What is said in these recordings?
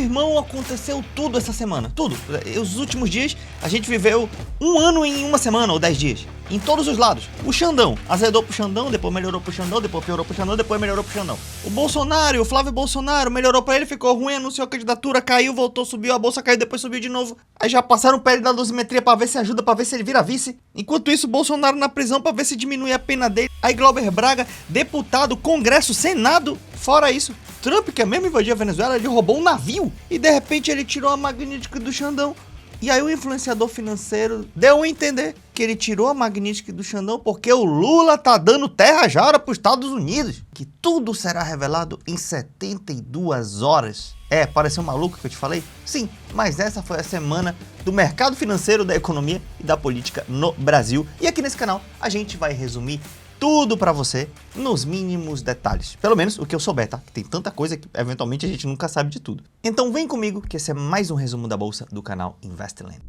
irmão, aconteceu tudo essa semana, tudo. Os últimos dias, a gente viveu um ano em uma semana ou 10 dias. Em todos os lados. O Xandão azedou pro Xandão, depois melhorou pro Xandão, depois piorou pro Xandão, depois melhorou pro Xandão. O Bolsonaro, o Flávio Bolsonaro, melhorou pra ele, ficou ruim, anunciou a candidatura, caiu, voltou, subiu, a bolsa caiu, depois subiu de novo. Aí já passaram o pé da dosimetria pra ver se ajuda, pra ver se ele vira vice. Enquanto isso, o Bolsonaro na prisão pra ver se diminui a pena dele. Aí Glauber Braga, deputado, Congresso, Senado. Fora isso, Trump, que é mesmo invadir a Venezuela, ele roubou um navio. E de repente ele tirou a magnífica do Xandão. E aí o influenciador financeiro deu a entender que ele tirou a magnífica do Xandão porque o Lula tá dando terra já para os Estados Unidos. Que tudo será revelado em 72 horas. Pareceu maluco que eu te falei? Sim, mas essa foi a semana do mercado financeiro, da economia e da política no Brasil. E aqui nesse canal a gente vai resumir tudo pra você nos mínimos detalhes. Pelo menos o que eu souber, tá? Que tem tanta coisa que eventualmente a gente nunca sabe de tudo. Então vem comigo que esse é mais um resumo da bolsa do canal Investland.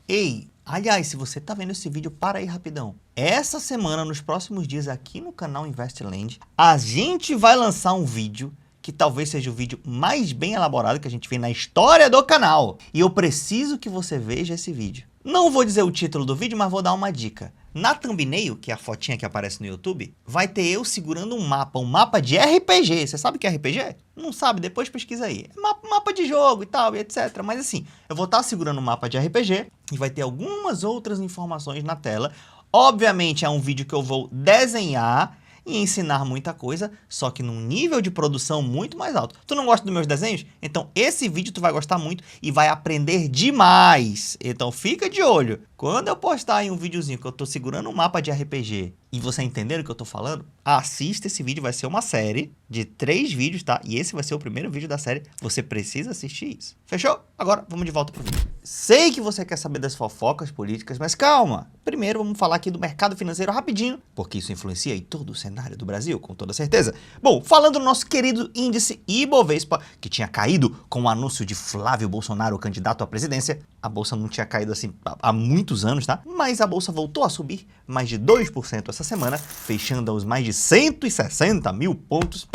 Ei, aliás, se você tá vendo esse vídeo, para aí rapidão. Essa semana, nos próximos dias aqui no canal Investland, a gente vai lançar um vídeo que talvez seja o vídeo mais bem elaborado que a gente vê na história do canal. E eu preciso que você veja esse vídeo. Não vou dizer o título do vídeo, mas vou dar uma dica. Na thumbnail, que é a fotinha que aparece no YouTube, vai ter eu segurando um mapa de RPG. Você sabe o que é RPG? Não sabe? Depois pesquisa aí. É mapa de jogo e tal, e etc. Mas assim, eu vou estar segurando um mapa de RPG e vai ter algumas outras informações na tela. Obviamente é um vídeo que eu vou desenhar e ensinar muita coisa, só que num nível de produção muito mais alto. Tu não gosta dos meus desenhos? Então esse vídeo tu vai gostar muito e vai aprender demais. Então fica de olho. Quando eu postar aí um videozinho que eu tô segurando um mapa de RPG e você entender o que eu tô falando, assista esse vídeo, vai ser uma série de 3 vídeos, tá? E esse vai ser o primeiro vídeo da série, você precisa assistir isso. Fechou? Agora vamos de volta pro vídeo. Sei que você quer saber das fofocas políticas, mas calma. Primeiro vamos falar aqui do mercado financeiro rapidinho, porque isso influencia em todo o cenário do Brasil, com toda certeza. Bom, falando do nosso querido índice Ibovespa, que tinha caído com o anúncio de Flávio Bolsonaro, candidato à presidência. A bolsa não tinha caído assim há muitos anos, tá? Mas a bolsa voltou a subir mais de 2% essa semana, fechando aos mais de 160 mil pontos,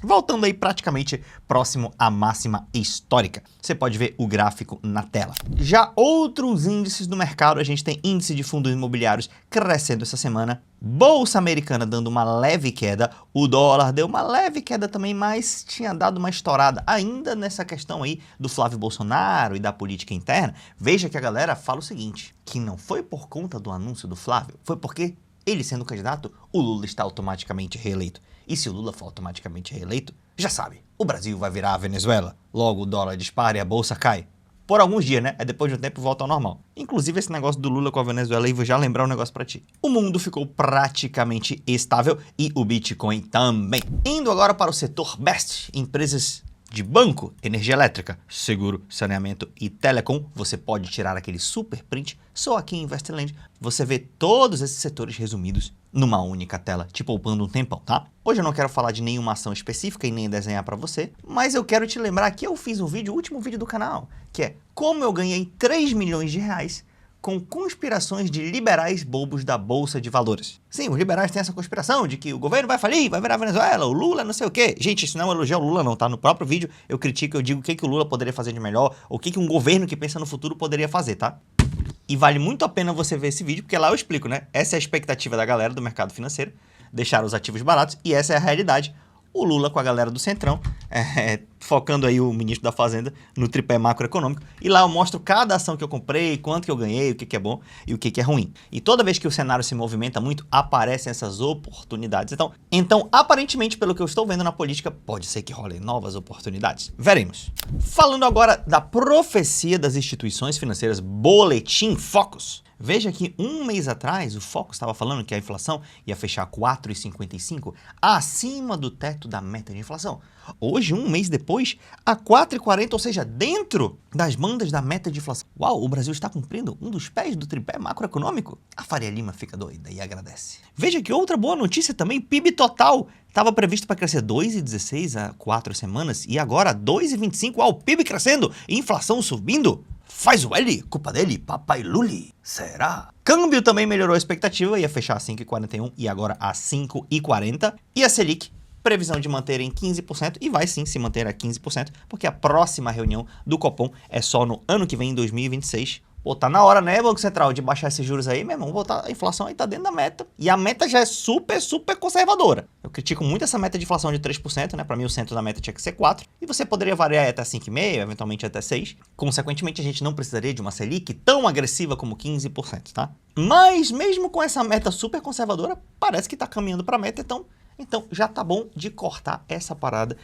voltando aí praticamente próximo à máxima histórica. Você pode ver o gráfico na tela. Já outros índices do mercado, a gente tem índice de fundos imobiliários crescendo essa semana, bolsa americana dando uma leve queda, o dólar deu uma leve queda também, mas tinha dado uma estourada ainda nessa questão aí do Flávio Bolsonaro e da política interna. Veja que a galera fala o seguinte, que não foi por conta do anúncio do Flávio, foi porque ele sendo candidato, o Lula está automaticamente reeleito. E se o Lula for automaticamente reeleito, já sabe, o Brasil vai virar a Venezuela. Logo o dólar dispara e a bolsa cai. Por alguns dias, né? Depois de um tempo volta ao normal. Inclusive esse negócio do Lula com a Venezuela aí, vou já lembrar um negócio pra ti. O mundo ficou praticamente estável e o Bitcoin também. Indo agora para o setor Best, empresas de banco, energia elétrica, seguro, saneamento e telecom, você pode tirar aquele super print só aqui em Investland. Você vê todos esses setores resumidos numa única tela, te poupando um tempão, tá? Hoje eu não quero falar de nenhuma ação específica e nem desenhar pra você, mas eu quero te lembrar que eu fiz um vídeo, o último vídeo do canal, que é como eu ganhei 3 milhões de reais com conspirações de liberais bobos da Bolsa de Valores. Sim, os liberais têm essa conspiração de que o governo vai falir, vai virar a Venezuela, o Lula não sei o quê. Gente, isso não é um elogio ao Lula não, tá? No próprio vídeo eu critico, eu digo o que o Lula poderia fazer de melhor, ou o que um governo que pensa no futuro poderia fazer, tá? E vale muito a pena você ver esse vídeo, porque lá eu explico, né? Essa é a expectativa da galera do mercado financeiro, deixar os ativos baratos, e essa é a realidade. O Lula com a galera do Centrão, focando aí o ministro da Fazenda no tripé macroeconômico. E lá eu mostro cada ação que eu comprei, quanto que eu ganhei, o que é bom e o que é ruim. E toda vez que o cenário se movimenta muito, aparecem essas oportunidades. Então, aparentemente, pelo que eu estou vendo na política, pode ser que rolem novas oportunidades. Veremos. Falando agora da profecia das instituições financeiras, Boletim Focus. Veja que um mês atrás o Focus estava falando que a inflação ia fechar 4,55 acima do teto da meta de inflação. Hoje, um mês depois, a 4,40, ou seja, dentro das bandas da meta de inflação. Uau, o Brasil está cumprindo um dos pés do tripé macroeconômico? A Faria Lima fica doida e agradece. Veja que outra boa notícia também, PIB total. Estava previsto para crescer 2,16 há 4 semanas e agora 2,25. Uau, PIB crescendo, inflação subindo. Faz o L, culpa dele, papai Luli. Será? Câmbio também melhorou a expectativa, ia fechar a 5,41 e agora a 5,40. E a Selic, previsão de manter em 15%, e vai sim se manter a 15%, porque a próxima reunião do Copom é só no ano que vem, em 2026. Pô, tá na hora, né, Banco Central, de baixar esses juros aí, meu irmão, botar a inflação aí tá dentro da meta. E a meta já é super, super conservadora. Eu critico muito essa meta de inflação de 3%, né? Pra mim o centro da meta tinha que ser 4%. E você poderia variar até 5,5%, eventualmente até 6%. Consequentemente, a gente não precisaria de uma Selic tão agressiva como 15%, tá? Mas mesmo com essa meta super conservadora, parece que tá caminhando pra meta, então já tá bom de cortar essa parada.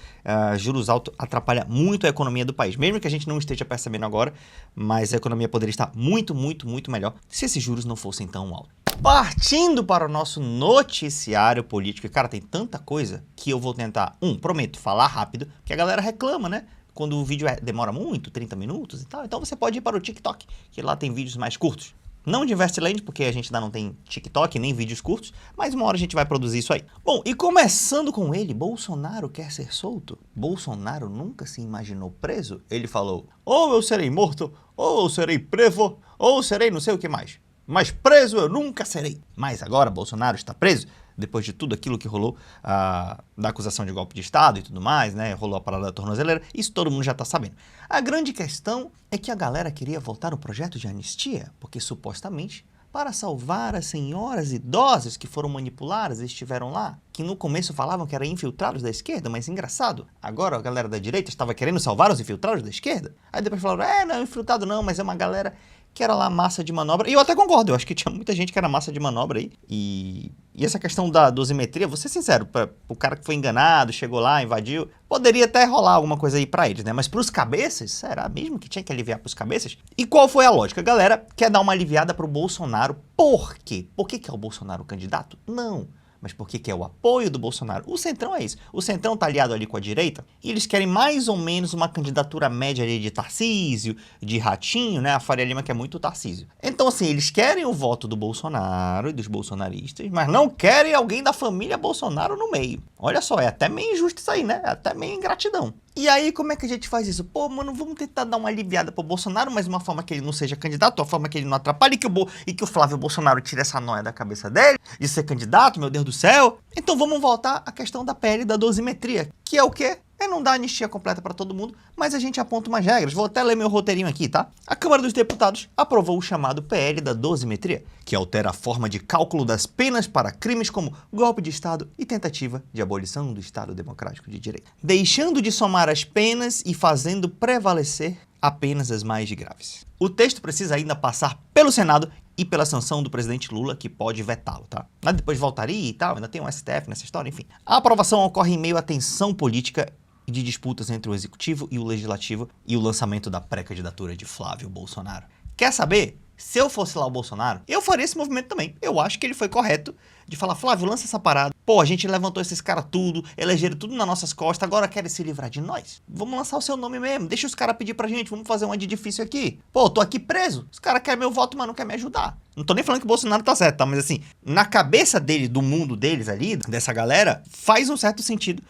Juros altos atrapalha muito a economia do país. Mesmo que a gente não esteja percebendo agora, mas a economia poderia estar muito, muito, muito melhor se esses juros não fossem tão altos. Partindo para o nosso noticiário político, e cara, tem tanta coisa que eu vou tentar, prometo, falar rápido, que a galera reclama, né? Quando o vídeo demora muito, 30 minutos e tal. Então você pode ir para o TikTok, que lá tem vídeos mais curtos. Não de Investland, porque a gente ainda não tem TikTok nem vídeos curtos, mas uma hora a gente vai produzir isso aí. Bom, e começando com ele, Bolsonaro quer ser solto? Bolsonaro nunca se imaginou preso? Ele falou, ou eu serei morto, ou eu serei preso, ou serei não sei o que mais. Mas preso eu nunca serei. Mas agora Bolsonaro está preso, depois de tudo aquilo que rolou, da acusação de golpe de Estado e tudo mais, né? Rolou a parada da tornozeleira, isso todo mundo já tá sabendo. A grande questão é que a galera queria votar no projeto de anistia, porque supostamente, para salvar as senhoras idosas que foram manipuladas e estiveram lá, que no começo falavam que eram infiltrados da esquerda, mas engraçado, agora a galera da direita estava querendo salvar os infiltrados da esquerda. Aí depois falaram, não, infiltrado não, mas é uma galera que era lá massa de manobra, e eu até concordo, eu acho que tinha muita gente que era massa de manobra aí, e essa questão da dosimetria, vou ser sincero, o cara que foi enganado, chegou lá, invadiu, poderia até rolar alguma coisa aí pra eles, né, mas pros cabeças, será mesmo que tinha que aliviar pros cabeças? E qual foi a lógica? A galera quer dar uma aliviada pro Bolsonaro, por quê? Por que é o Bolsonaro o candidato? Não. Mas por que é o apoio do Bolsonaro? O Centrão é isso. O Centrão tá aliado ali com a direita e eles querem mais ou menos uma candidatura média ali de Tarcísio, de Ratinho, né? A Faria Lima que é muito Tarcísio. Então, assim, eles querem o voto do Bolsonaro e dos bolsonaristas, mas não querem alguém da família Bolsonaro no meio. Olha só, é até meio injusto isso aí, né? É até meio ingratidão. E aí, como é que a gente faz isso? Pô, mano, vamos tentar dar uma aliviada pro Bolsonaro, mas de uma forma que ele não seja candidato, de uma forma que ele não atrapalhe e que o Flávio Bolsonaro tire essa noia da cabeça dele de ser candidato, meu Deus do céu. Então vamos voltar à questão da PL da dosimetria, que é o quê? É não dar anistia completa para todo mundo, mas a gente aponta umas regras. Vou até ler meu roteirinho aqui, tá? A Câmara dos Deputados aprovou o chamado PL da dosimetria, que altera a forma de cálculo das penas para crimes como golpe de Estado e tentativa de abolição do Estado Democrático de Direito, deixando de somar as penas e fazendo prevalecer apenas as mais graves. O texto precisa ainda passar pelo Senado e pela sanção do presidente Lula, que pode vetá-lo, tá? Mas depois voltaria e tal, ainda tem um STF nessa história, enfim. A aprovação ocorre em meio à tensão política e de disputas entre o Executivo e o Legislativo e o lançamento da pré-candidatura de Flávio Bolsonaro. Quer saber? Se eu fosse lá o Bolsonaro, eu faria esse movimento também. Eu acho que ele foi correto de falar, Flávio, lança essa parada. Pô, a gente levantou esses caras tudo, elegeram tudo nas nossas costas, agora querem se livrar de nós? Vamos lançar o seu nome mesmo, deixa os caras pedir pra gente, vamos fazer um de difícil aqui. Pô, tô aqui preso, os caras querem meu voto, mas não querem me ajudar. Não tô nem falando que o Bolsonaro tá certo, tá? Mas assim, na cabeça dele, do mundo deles ali, dessa galera, faz um certo sentido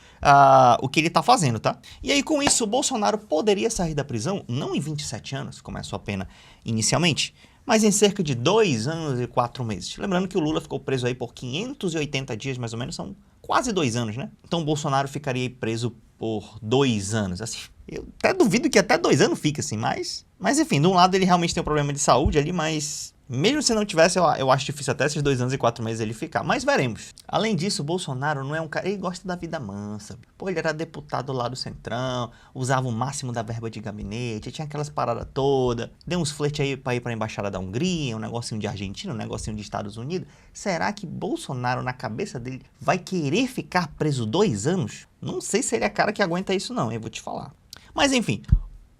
o que ele tá fazendo, tá? E aí, com isso, o Bolsonaro poderia sair da prisão, não em 27 anos, como é a sua pena inicialmente, mas em cerca de 2 anos e 4 meses. Lembrando que o Lula ficou preso aí por 580 dias, mais ou menos, são quase 2 anos, né? Então o Bolsonaro ficaria aí preso por 2 anos, assim. Eu até duvido que até 2 anos fique assim, mas enfim, de um lado ele realmente tem um problema de saúde ali, mas mesmo se não tivesse, eu acho difícil até esses 2 anos e 4 meses ele ficar, mas veremos. Além disso, o Bolsonaro não é um cara, ele gosta da vida mansa. Pô, ele era deputado lá do Centrão, usava o máximo da verba de gabinete, tinha aquelas paradas todas, deu uns flerte aí pra ir pra Embaixada da Hungria, um negocinho de Argentina, um negocinho de Estados Unidos. Será que Bolsonaro, na cabeça dele, vai querer ficar preso 2 anos? Não sei se ele é cara que aguenta isso não, eu vou te falar. Mas enfim,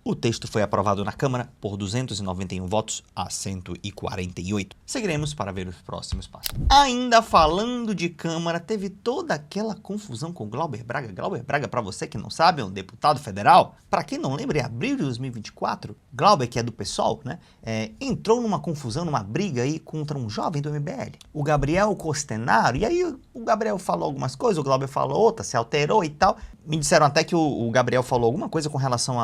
o texto foi aprovado na Câmara por 291 votos a 148. Seguiremos para ver os próximos passos. Ainda falando de Câmara, teve toda aquela confusão com Glauber Braga. Glauber Braga, para você que não sabe, é um deputado federal. Para quem não lembra, em abril de 2024, Glauber, que é do PSOL, né, entrou numa confusão, numa briga aí contra um jovem do MBL, o Gabriel Costenaro. E aí o Gabriel falou algumas coisas, o Glauber falou outra, se alterou e tal. Me disseram até que o Gabriel falou alguma coisa com relação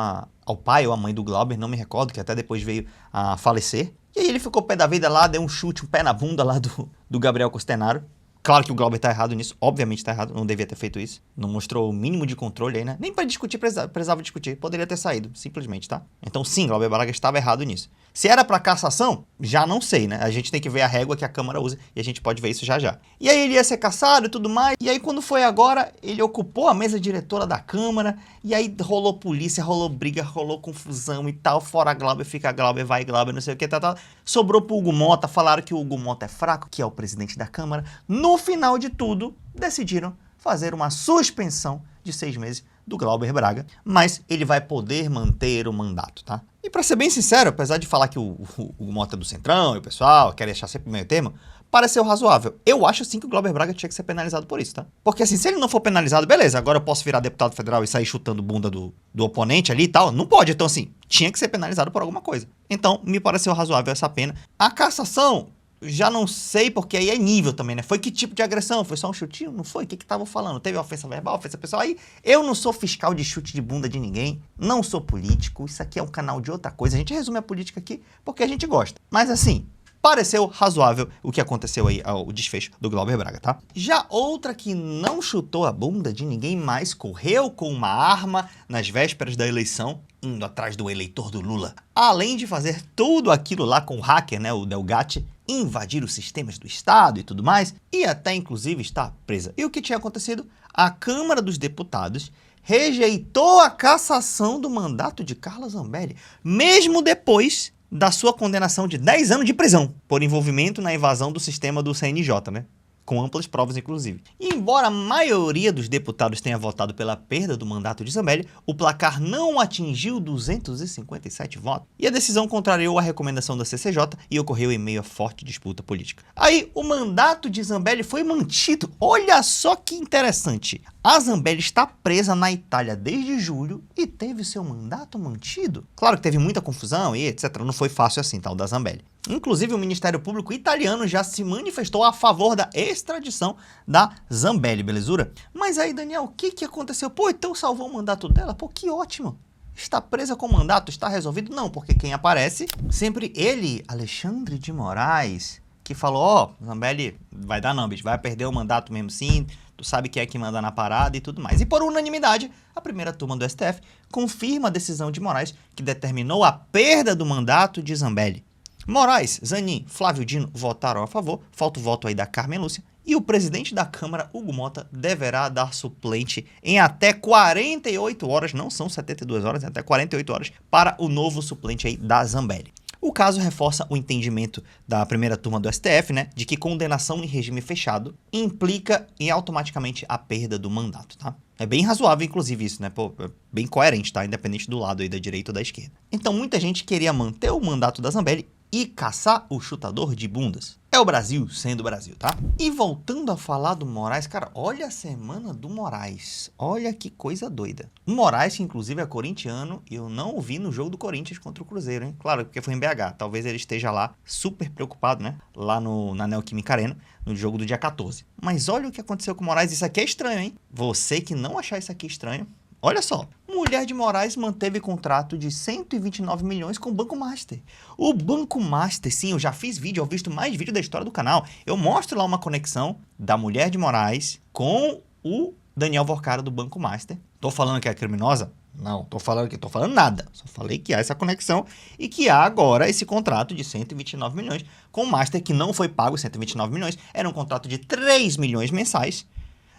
ao pai ou à mãe do Glauber, não me recordo, que até depois veio a falecer. E aí ele ficou pé da vida lá, deu um chute, um pé na bunda lá do Gabriel Costenaro. Claro que o Glauber tá errado nisso, obviamente tá errado, não devia ter feito isso. Não mostrou o mínimo de controle aí, né? Nem pra discutir precisava discutir, poderia ter saído, simplesmente, tá? Então sim, Glauber Braga estava errado nisso. Se era pra cassação, já não sei, né? A gente tem que ver a régua que a Câmara usa e a gente pode ver isso já já. E aí ele ia ser cassado e tudo mais, e aí quando foi agora, ele ocupou a mesa diretora da Câmara, e aí rolou polícia, rolou briga, rolou confusão e tal, fora Glauber, fica Glauber, vai Glauber, não sei o que, tal. Sobrou pro Hugo Mota, falaram que o Hugo Mota é fraco, que é o presidente da Câmara. No final de tudo, decidiram fazer uma suspensão de 6 meses do Glauber Braga, mas ele vai poder manter o mandato, tá? E pra ser bem sincero, apesar de falar que o Mota é do Centrão e o pessoal quer deixar sempre o meio termo, pareceu razoável. Eu acho sim que o Glauber Braga tinha que ser penalizado por isso, tá? Porque assim, se ele não for penalizado, beleza, agora eu posso virar deputado federal e sair chutando bunda do oponente ali e tal. Não pode, então assim, tinha que ser penalizado por alguma coisa. Então, me pareceu razoável essa pena. A cassação, já não sei, porque aí é nível também, né? Foi que tipo de agressão? Foi só um chutinho? Não foi? O que estavam falando? Teve ofensa verbal, ofensa pessoal? Aí eu não sou fiscal de chute de bunda de ninguém, não sou político, isso aqui é um canal de outra coisa. A gente resume a política aqui porque a gente gosta. Mas assim, pareceu razoável o que aconteceu aí, o desfecho do Glauber Braga, tá? Já outra que não chutou a bunda de ninguém mais, correu com uma arma nas vésperas da eleição, indo atrás do eleitor do Lula. Além de fazer tudo aquilo lá com o hacker, né, o Delgatti, invadir os sistemas do Estado e tudo mais, e até inclusive estar presa. E o que tinha acontecido? A Câmara dos Deputados rejeitou a cassação do mandato de Carla Zambelli, mesmo depois da sua condenação de 10 anos de prisão por envolvimento na invasão do sistema do CNJ, né? Com amplas provas, inclusive. E embora a maioria dos deputados tenha votado pela perda do mandato de Zambelli, o placar não atingiu 257 votos. E a decisão contrariou a recomendação da CCJ e ocorreu em meio a forte disputa política. Aí, o mandato de Zambelli foi mantido. Olha só que interessante. A Zambelli está presa na Itália desde julho e teve seu mandato mantido. Claro que teve muita confusão e etc. Não foi fácil assim, tal, da Zambelli. Inclusive, o Ministério Público italiano já se manifestou a favor da extradição da Zambelli, belezura? Mas aí, Daniel, o que aconteceu? Pô, então salvou o mandato dela? Pô, que ótimo! Está presa com o mandato? Está resolvido? Não, porque quem aparece, sempre ele, Alexandre de Moraes, que falou, ó, Zambelli vai dar não, bicho, vai perder o mandato mesmo sim, tu sabe quem é que manda na parada e tudo mais. E por unanimidade, a primeira turma do STF confirma a decisão de Moraes, que determinou a perda do mandato de Zambelli. Moraes, Zanin, Flávio Dino votaram a favor, falta o voto aí da Carmen Lúcia, e o presidente da Câmara, Hugo Mota, deverá dar suplente em até 48 horas, não são 72 horas, é até 48 horas, para o novo suplente aí da Zambelli. O caso reforça o entendimento da primeira turma do STF, né, de que condenação em regime fechado implica automaticamente a perda do mandato, tá? É bem razoável, inclusive, isso, né? Pô, é bem coerente, tá? Independente do lado aí da direita ou da esquerda. Então, muita gente queria manter o mandato da Zambelli e caçar o chutador de bundas. É o Brasil sendo o Brasil, tá? E voltando a falar do Moraes, cara, olha a semana do Moraes. Olha que coisa doida. O Moraes, que inclusive é corintiano, e eu não o vi no jogo do Corinthians contra o Cruzeiro, hein? Claro, porque foi em BH. Talvez ele esteja lá super preocupado, né? Lá na Neoquímica Arena, no jogo do dia 14. Mas olha o que aconteceu com o Moraes. Isso aqui é estranho, hein? Você que não achar isso aqui estranho, olha só, mulher de Moraes manteve contrato de 129 milhões com o Banco Master. O Banco Master, sim, eu já fiz vídeo, eu visto mais vídeo da história do canal. Eu mostro lá uma conexão da mulher de Moraes com o Daniel Vorcara do Banco Master. Tô falando que é criminosa? Não, tô falando nada. Só falei que há essa conexão e que há agora esse contrato de 129 milhões com o Master, que não foi pago 129 milhões, era um contrato de 3 milhões mensais.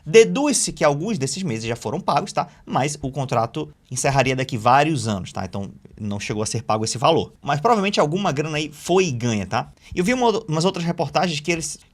Deduz-se que alguns desses meses já foram pagos, tá? Mas o contrato encerraria daqui vários anos, tá? Então não chegou a ser pago esse valor. Mas provavelmente alguma grana aí foi ganha, tá? Eu vi umas outras reportagens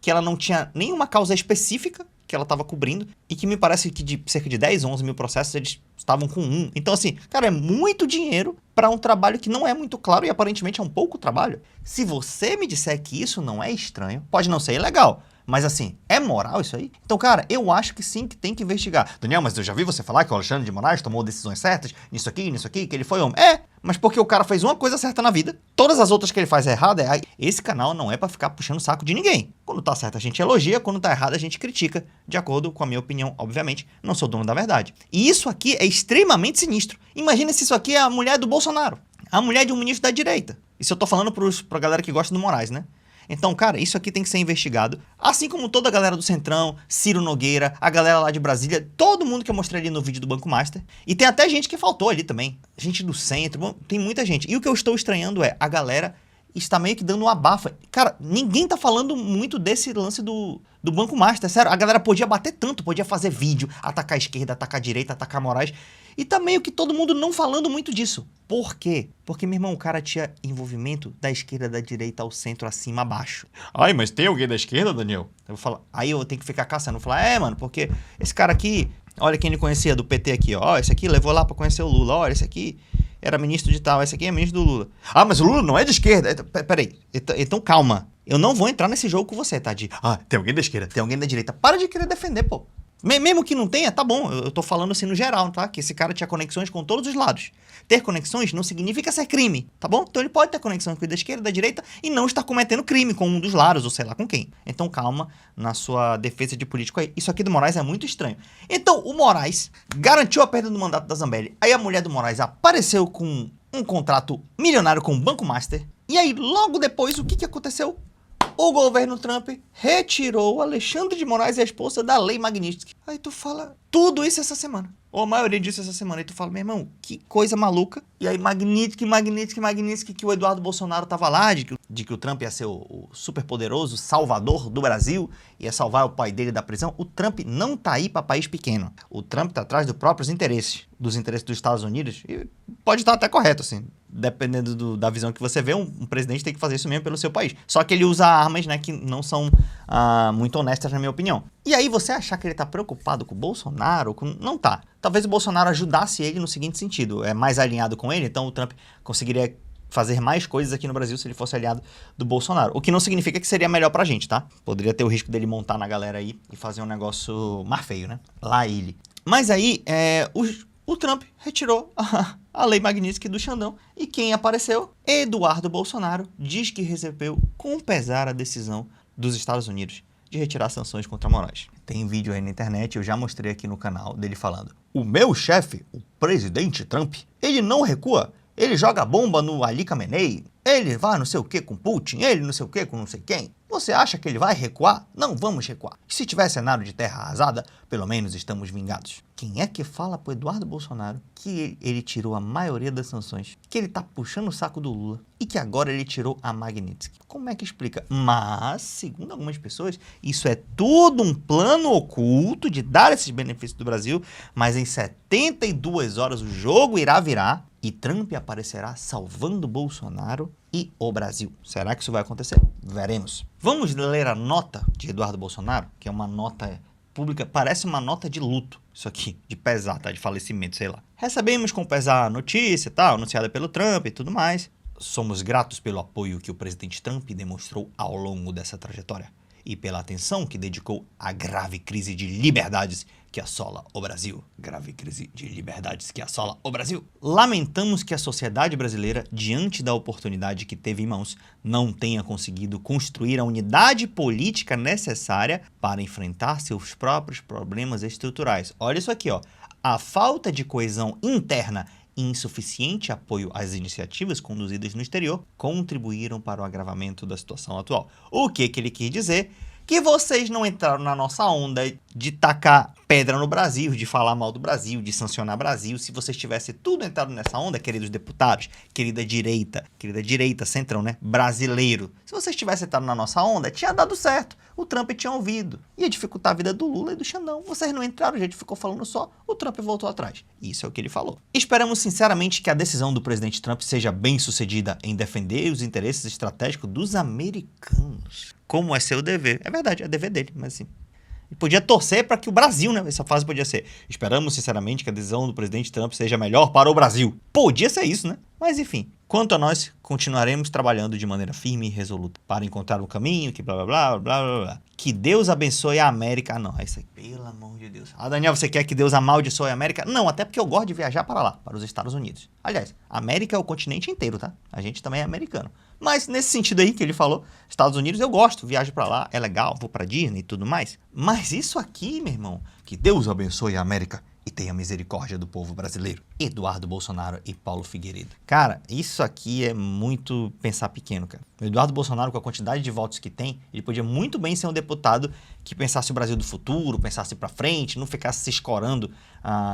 que ela não tinha nenhuma causa específica que ela estava cobrindo e que me parece que de cerca de 10, 11 mil processos eles estavam com um. Então assim, cara, é muito dinheiro para um trabalho que não é muito claro e aparentemente é um pouco trabalho. Se você me disser que isso não é estranho, pode não ser ilegal. Mas assim, é moral isso aí? Então, cara, eu acho que sim, que tem que investigar. Daniel, mas eu já vi você falar que o Alexandre de Moraes tomou decisões certas, nisso aqui, que ele foi homem. É, mas porque o cara fez uma coisa certa na vida, todas as outras que ele faz errado, esse canal não é pra ficar puxando o saco de ninguém. Quando tá certo a gente elogia, quando tá errado a gente critica, de acordo com a minha opinião, obviamente, não sou dono da verdade. E isso aqui é extremamente sinistro. Imagina se isso aqui é a mulher do Bolsonaro, a mulher de um ministro da direita. Isso eu tô falando pra galera que gosta do Moraes, né? Então, cara, isso aqui tem que ser investigado, assim como toda a galera do Centrão, Ciro Nogueira, a galera lá de Brasília, todo mundo que eu mostrei ali no vídeo do Banco Master. E tem até gente que faltou ali também, gente do centro, bom, tem muita gente. E o que eu estou estranhando é, a galera está meio que dando uma abafa. Cara, ninguém tá falando muito desse lance do Banco Master, sério. A galera podia bater tanto, podia fazer vídeo, atacar a esquerda, atacar a direita, atacar Moraes. E tá meio que todo mundo não falando muito disso. Por quê? Porque, meu irmão, o cara tinha envolvimento da esquerda, da direita, ao centro, acima, abaixo. Ai, mas tem alguém da esquerda, Daniel? Eu vou falar, aí eu tenho que ficar caçando. Eu vou falar, mano, porque esse cara aqui, olha quem ele conhecia do PT aqui, ó. Esse aqui levou lá pra conhecer o Lula. Olha, esse aqui era ministro de tal, esse aqui é ministro do Lula. Ah, mas o Lula não é de esquerda. Peraí, então calma. Eu não vou entrar nesse jogo com você, tá? Tem alguém da esquerda, tem alguém da direita. Para de querer defender, pô. Mesmo que não tenha, tá bom, eu tô falando assim no geral, tá? Que esse cara tinha conexões com todos os lados. Ter conexões não significa ser crime, tá bom? Então ele pode ter conexão com a da esquerda, da direita e não estar cometendo crime com um dos lados, ou sei lá com quem. Então calma na sua defesa de político aí. Isso aqui do Moraes é muito estranho. Então o Moraes garantiu a perda do mandato da Zambelli. Aí a mulher do Moraes apareceu com um contrato milionário com o Banco Master. E aí logo depois o que aconteceu? O governo Trump retirou Alexandre de Moraes e a esposa da Lei Magnitsky. Aí tu fala tudo isso essa semana. Ou a maioria disso essa semana. Aí tu fala, meu irmão, que coisa maluca. E aí Magnitsky, que o Eduardo Bolsonaro tava lá, de que o Trump ia ser o superpoderoso salvador do Brasil, ia salvar o pai dele da prisão. O Trump não tá aí pra país pequeno. O Trump tá atrás dos próprios interesses, dos interesses dos Estados Unidos. E pode estar até correto, assim. Dependendo da visão que você vê, um presidente tem que fazer isso mesmo pelo seu país. Só que ele usa armas, né, que não são muito honestas, na minha opinião. E aí você achar que ele tá preocupado com o Bolsonaro, não tá. Talvez o Bolsonaro ajudasse ele no seguinte sentido, é mais alinhado com ele, então o Trump conseguiria fazer mais coisas aqui no Brasil se ele fosse aliado do Bolsonaro. O que não significa que seria melhor pra gente, tá? Poderia ter o risco dele montar na galera aí e fazer um negócio mais feio, né? Lá ele. Mas aí, o Trump retirou a Lei Magnitsky do Xandão. E quem apareceu? Eduardo Bolsonaro diz que recebeu com pesar a decisão dos Estados Unidos de retirar sanções contra Moraes. Tem vídeo aí na internet, eu já mostrei aqui no canal dele falando: o meu chefe, o presidente Trump, ele não recua, ele joga bomba no Ali Khamenei, ele vai não sei o que com Putin, ele não sei o que com não sei quem. Você acha que ele vai recuar? Não vamos recuar. Se tiver cenário de terra arrasada, pelo menos estamos vingados. Quem é que fala pro Eduardo Bolsonaro que ele tirou a maioria das sanções, que ele tá puxando o saco do Lula e que agora ele tirou a Magnitsky? Como é que explica? Mas, segundo algumas pessoas, isso é tudo um plano oculto de dar esses benefícios do Brasil, mas em 72 horas o jogo irá virar e Trump aparecerá salvando Bolsonaro e o Brasil. Será que isso vai acontecer? Veremos. Vamos ler a nota de Eduardo Bolsonaro, que é uma nota pública, parece uma nota de luto, isso aqui, de pesar, tá? De falecimento, sei lá. Recebemos com pesar a notícia, tal, anunciada pelo Trump e tudo mais. Somos gratos pelo apoio que o presidente Trump demonstrou ao longo dessa trajetória e pela atenção que dedicou à grave crise de liberdades que assola o Brasil. Grave crise de liberdades que assola o Brasil. Lamentamos que a sociedade brasileira, diante da oportunidade que teve em mãos, não tenha conseguido construir a unidade política necessária para enfrentar seus próprios problemas estruturais. Olha isso aqui, ó. A falta de coesão interna e insuficiente apoio às iniciativas conduzidas no exterior contribuíram para o agravamento da situação atual. O que ele quis dizer? Que vocês não entraram na nossa onda de tacar pedra no Brasil, de falar mal do Brasil, de sancionar o Brasil. Se vocês tivessem tudo entrado nessa onda, queridos deputados, querida direita, centrão, né? Brasileiro. Se vocês tivessem entrado na nossa onda, tinha dado certo. O Trump tinha ouvido. Ia dificultar a vida do Lula e do Xandão. Vocês não entraram, a gente ficou falando só, o Trump voltou atrás. Isso é o que ele falou. Esperamos sinceramente que a decisão do presidente Trump seja bem sucedida em defender os interesses estratégicos dos americanos. Como é seu dever. É verdade, é dever dele, mas assim. Ele podia torcer para que o Brasil, né? Essa frase podia ser: esperamos sinceramente que a decisão do presidente Trump seja melhor para o Brasil. Podia ser isso, né? Mas enfim, Quanto a nós, continuaremos trabalhando de maneira firme e resoluta para encontrar um caminho que blá blá blá blá blá blá. Que Deus abençoe a América. Ah, não, é isso aí. Pelo amor de Deus. Ah, Daniel, você quer que Deus amaldiçoe a América? Não, até porque eu gosto de viajar para lá, para os Estados Unidos. Aliás, a América é o continente inteiro, tá? A gente também é americano. Mas nesse sentido aí que ele falou, Estados Unidos eu gosto, viajo para lá, é legal, vou para Disney e tudo mais. Mas isso aqui, meu irmão, que Deus abençoe a América e tenha misericórdia do povo brasileiro. Eduardo Bolsonaro e Paulo Figueiredo. Cara, isso aqui é muito pensar pequeno, cara. O Eduardo Bolsonaro, com a quantidade de votos que tem, ele podia muito bem ser um deputado que pensasse o Brasil do futuro, pensasse pra frente, não ficasse se escorando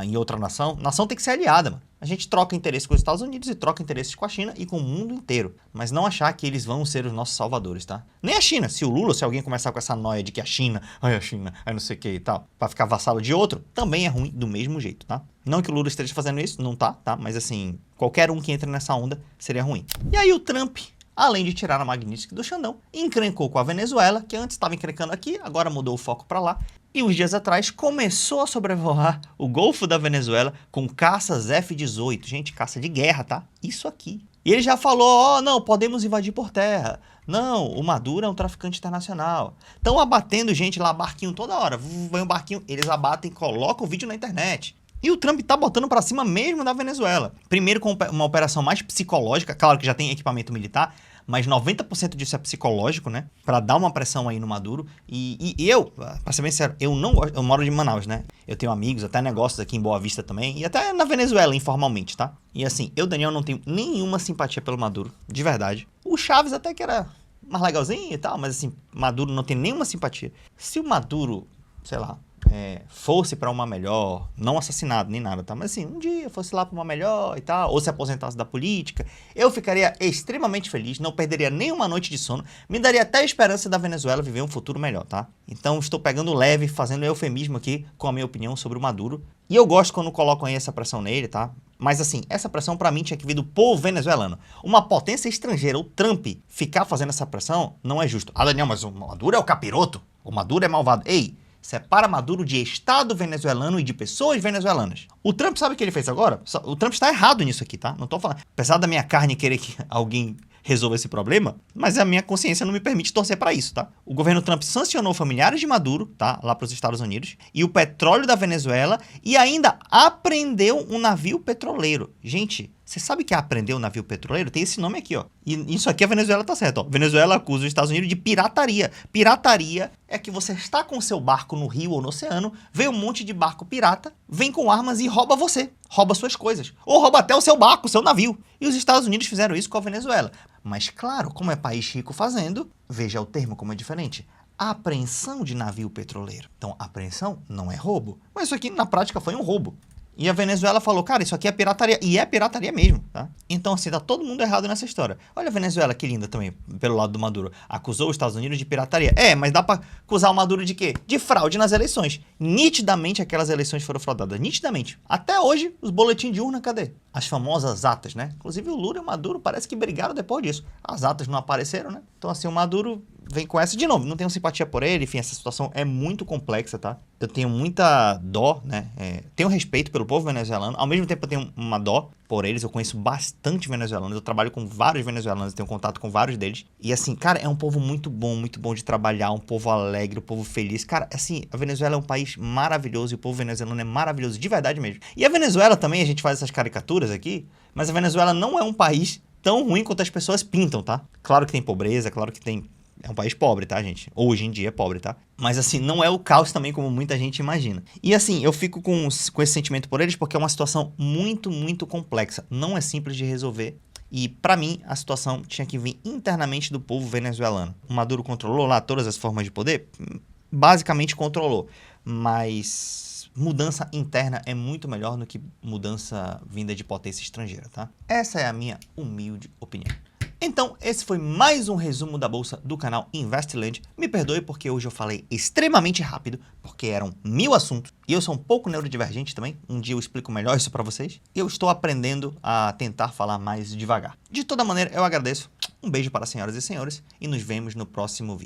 em outra nação. Nação tem que ser aliada, mano. A gente troca interesse com os Estados Unidos e troca interesses com a China e com o mundo inteiro. Mas não achar que eles vão ser os nossos salvadores, tá? Nem a China. Se o Lula, se alguém começar com essa noia de que a China, aí não sei o que e tal, pra ficar vassalo de outro, também é ruim do mesmo jeito, tá? Não que o Lula esteja fazendo isso, não tá? Mas assim, qualquer um que entre nessa onda seria ruim. E aí o Trump, além de tirar a Magnitsky do Xandão, encrencou com a Venezuela, que antes estava encrencando aqui, agora mudou o foco para lá. E uns dias atrás começou a sobrevoar o Golfo da Venezuela com caças F-18. Gente, caça de guerra, tá? Isso aqui. E ele já falou, não, podemos invadir por terra. Não, o Maduro é um traficante internacional. Estão abatendo gente lá, barquinho toda hora. Vem um barquinho, eles abatem, colocam o vídeo na internet. E o Trump tá botando pra cima mesmo da Venezuela. Primeiro com uma operação mais psicológica, claro que já tem equipamento militar, mas 90% disso é psicológico, né? Pra dar uma pressão aí no Maduro. E eu, pra ser bem sincero, eu não gosto, eu moro em Manaus, né? Eu tenho amigos, até negócios aqui em Boa Vista também, e até na Venezuela, informalmente, tá? E assim, eu, Daniel, não tenho nenhuma simpatia pelo Maduro, de verdade. O Chaves até que era mais legalzinho e tal, mas assim, Maduro não tem nenhuma simpatia. Se o Maduro, sei lá, fosse para uma melhor, não assassinado nem nada, tá? Mas assim, um dia fosse lá para uma melhor e tal, ou se aposentasse da política, eu ficaria extremamente feliz, não perderia nenhuma noite de sono, me daria até a esperança da Venezuela viver um futuro melhor, tá? Então estou pegando leve, fazendo eufemismo aqui com a minha opinião sobre o Maduro, e eu gosto quando colocam aí essa pressão nele, tá? Mas assim, essa pressão pra mim tinha que vir do povo venezuelano. Uma potência estrangeira, o Trump, ficar fazendo essa pressão não é justo. Ah, Daniel, mas o Maduro é o capiroto, o Maduro é malvado. Ei, separa Maduro de Estado venezuelano e de pessoas venezuelanas. O Trump sabe o que ele fez agora? O Trump está errado nisso aqui, tá? Não tô falando. Apesar da minha carne querer que alguém resolva esse problema, mas a minha consciência não me permite torcer para isso, tá? O governo Trump sancionou familiares de Maduro, tá? Lá para os Estados Unidos, e o petróleo da Venezuela, e ainda apreendeu um navio petroleiro. Gente, você sabe que apreendeu um navio petroleiro? Tem esse nome aqui, ó. E isso aqui a Venezuela tá certo, ó. Venezuela acusa os Estados Unidos de pirataria. Pirataria é que você está com seu barco no rio ou no oceano, vem um monte de barco pirata, vem com armas e rouba você. Rouba suas coisas. Ou rouba até o seu barco, o seu navio. E os Estados Unidos fizeram isso com a Venezuela. Mas claro, como é país rico fazendo, veja o termo como é diferente. Apreensão de navio petroleiro. Então, apreensão não é roubo. Mas isso aqui, na prática, foi um roubo. E a Venezuela falou, cara, isso aqui é pirataria. E é pirataria mesmo, tá? Então, assim, tá todo mundo errado nessa história. Olha a Venezuela, que linda também, pelo lado do Maduro. Acusou os Estados Unidos de pirataria. Mas dá pra acusar o Maduro de quê? De fraude nas eleições. Nitidamente, aquelas eleições foram fraudadas. Nitidamente. Até hoje, os boletins de urna, cadê? As famosas atas, né? Inclusive, o Lula e o Maduro parece que brigaram depois disso. As atas não apareceram, né? Então, assim, o Maduro vem com essa de novo. Não tenho simpatia por ele. Enfim, essa situação é muito complexa, tá? Eu tenho muita dó, né? Tenho respeito pelo povo venezuelano. Ao mesmo tempo, eu tenho uma dó por eles. Eu conheço bastante venezuelanos. Eu trabalho com vários venezuelanos. Tenho contato com vários deles. E assim, cara, é um povo muito bom de trabalhar. Um povo alegre, um povo feliz. Cara, assim, a Venezuela é um país maravilhoso. E o povo venezuelano é maravilhoso, de verdade mesmo. E a Venezuela também, a gente faz essas caricaturas aqui. Mas a Venezuela não é um país tão ruim quanto as pessoas pintam, tá? Claro que tem pobreza, claro que tem... É um país pobre, tá, gente? Hoje em dia é pobre, tá? Mas, assim, não é o caos também como muita gente imagina. E, assim, eu fico com esse sentimento por eles porque é uma situação muito complexa. Não é simples de resolver. E, pra mim, a situação tinha que vir internamente do povo venezuelano. O Maduro controlou lá todas as formas de poder? Basicamente controlou. Mas mudança interna é muito melhor do que mudança vinda de potência estrangeira, tá? Essa é a minha humilde opinião. Então, esse foi mais um resumo da bolsa do canal Investland. Me perdoe porque hoje eu falei extremamente rápido, porque eram 1000 assuntos, e eu sou um pouco neurodivergente também. Um dia eu explico melhor isso para vocês. E eu estou aprendendo a tentar falar mais devagar. De toda maneira, eu agradeço. Um beijo para as senhoras e senhores, e nos vemos no próximo vídeo.